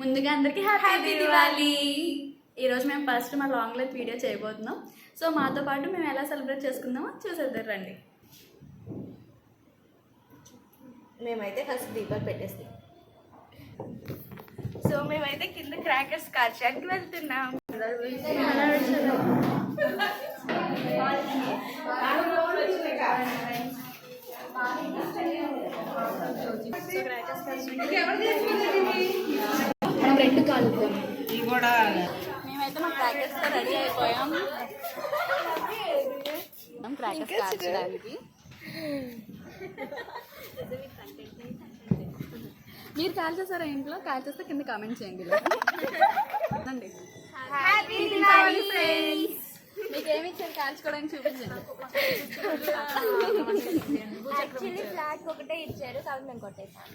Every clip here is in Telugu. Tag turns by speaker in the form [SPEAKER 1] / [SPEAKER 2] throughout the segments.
[SPEAKER 1] ముందుగా అందరికీ హ్యాపీ దివాళీ. ఈరోజు మేము ఫస్ట్ మా లాంగ్ లైఫ్ వీడియో చేయబోతున్నాం. సో మాతో పాటు మేము ఎలా సెలబ్రేట్ చేసుకుందామో చూసేద్దాం రండి.
[SPEAKER 2] మేమైతే ఫస్ట్ దీపాలు పెట్టేస్తాం. సో మేమైతే కింద క్రాకర్స్ కాల్చడానికి వెళ్తున్నాం.
[SPEAKER 1] మనం రెండు కాలుతాం. మేమైతే మా క్రాకర్స్తో రెడీ అయిపోయాం క్రాకర్స్ కాల్చడానికి. మీరు కాల్చేస్తారా ఇంట్లో? కాల్చేస్తే కింద కామెంట్ చేయండి. మీకు ఏమి ఇచ్చారు కాల్చుకోవడానికి చూపించండి.
[SPEAKER 2] ఫ్లాగ్ ఒకటే ఇచ్చారు కాబట్టి మేము కొట్టేసాం.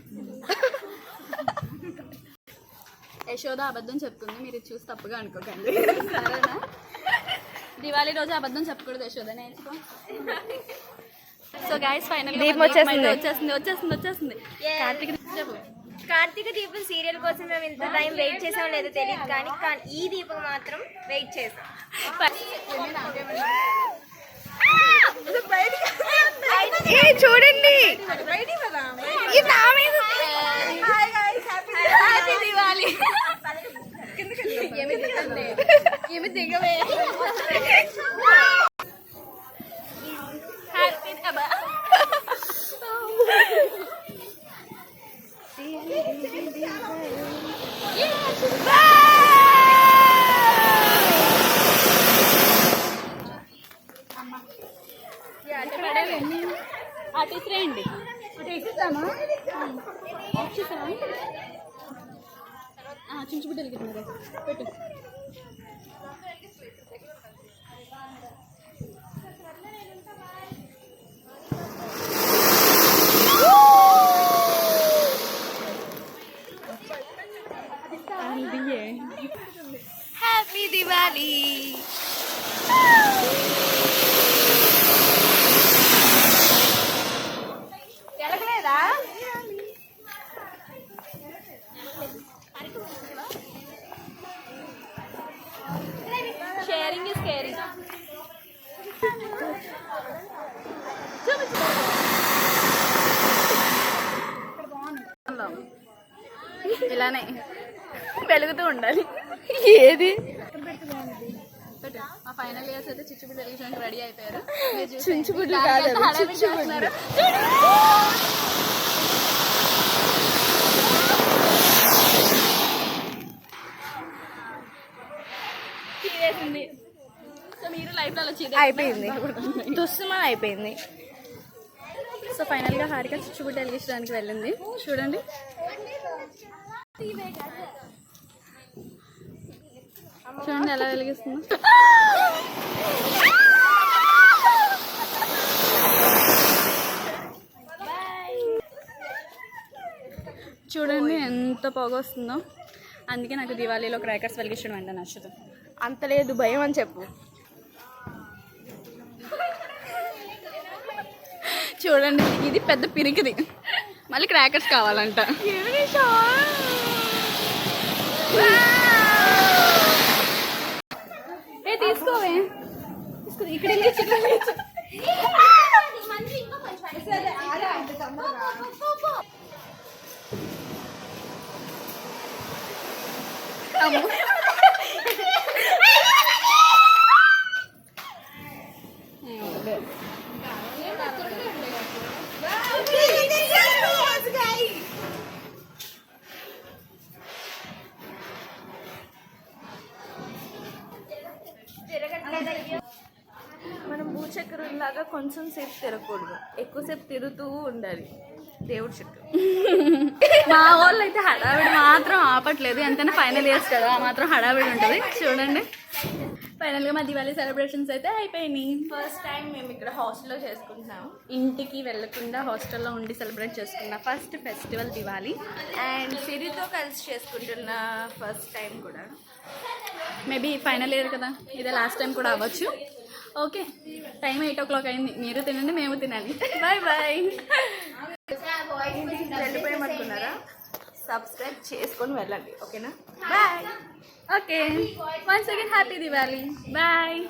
[SPEAKER 1] యశోద అబద్ధం చెప్తుంది, మీరు చూసి తప్పుగా అనుకోకండి సరేనా? దివాళీ రోజు అబద్ధం చెప్పకూడదు యశోద, నేర్చుకో. సో గైస్ ఫైనల్ వచ్చేస్తుంది.
[SPEAKER 2] కార్తీక దీపం సీరియల్ కోసం మేము ఇంత టైం వెయిట్ చేసాం లేదో తెలియదు, కానీ ఈ దీపం మాత్రం వెయిట్ చేసాం. చూడండి
[SPEAKER 1] ఏమి దిగవే. ఆర్టిస్ట్ రండి, చించుబిడ్డలకి పెట్టు.
[SPEAKER 2] హ్యాపీ దివాళీ. ఎలగలేదా?
[SPEAKER 1] Sharing is caring. ఇలానే వెలుగుతూ ఉండాలి.
[SPEAKER 2] ఏది
[SPEAKER 1] మా ఫైనల్ ఇయర్స్ అయితే చిచ్చుబుడ్డి వెలిగించడానికి రెడీ అయిపోయారు.
[SPEAKER 2] చించుబుడ్లు కాదు, చిచ్చుబుడ్లు.
[SPEAKER 1] సో మీరు లైఫ్ లో
[SPEAKER 2] అయిపోయింది, తుస్సుమని అయిపోయింది.
[SPEAKER 1] సో ఫైనల్ గా హారిక చిచ్చుబుడ్డి వెలిగించడానికి వెళ్ళింది. చూడండి చూడండి ఎలా వెలిగిస్తుందో. చూడండి ఎంత పొగ వస్తుందో. అందుకే నాకు దివాళీలో క్రాకర్స్ వెలిగించడం అంటే నచ్చదు.
[SPEAKER 2] అంత లేదు, భయం అని చెప్పు.
[SPEAKER 1] చూడండి ఇది పెద్ద పిరికిది, మళ్ళీ క్రాకర్స్ కావాలంట. తీసుకోవే, ఇక్కడ
[SPEAKER 2] మనం భూచక్రంలాగా కొంచెం సేపు తిరగకూడదు, ఎక్కువసేపు తిరుగుతూ ఉండాలి దేవుడి చుట్టూ.
[SPEAKER 1] మా వాళ్ళు అయితే హడావిడి మాత్రం ఆపట్లేదు. ఎంతైనా ఫైనల్ ఇయర్స్ కదా, మాత్రం హడావిడి ఉంటుంది. చూడండి ఫైనల్గా మా దివాళీ సెలబ్రేషన్స్ అయితే అయిపోయినాయి.
[SPEAKER 2] ఫస్ట్ టైం మేము ఇక్కడ హాస్టల్లో చేసుకుంటున్నాము.
[SPEAKER 1] ఇంటికి వెళ్ళకుండా హాస్టల్లో ఉండి సెలబ్రేట్ చేసుకున్న ఫస్ట్ ఫెస్టివల్ దివాళీ.
[SPEAKER 2] అండ్ సిరితో కలిసి చేసుకుంటున్న ఫస్ట్ టైం కూడా.
[SPEAKER 1] మేబీ ఫైనల్ ఇయర్ కదా, ఇదే లాస్ట్ టైం కూడా అవ్వచ్చు. ఓకే, టైం 8 o'clock అయింది. మీరు తినండి, మేము తినాలి. Bye bye.
[SPEAKER 2] వెళ్ళిపోయామనుకున్నారా? సబ్స్క్రైబ్ చేసుకొని వెళ్ళండి, ఓకేనా? Bye.
[SPEAKER 1] Okay, once again happy Diwali. Bye.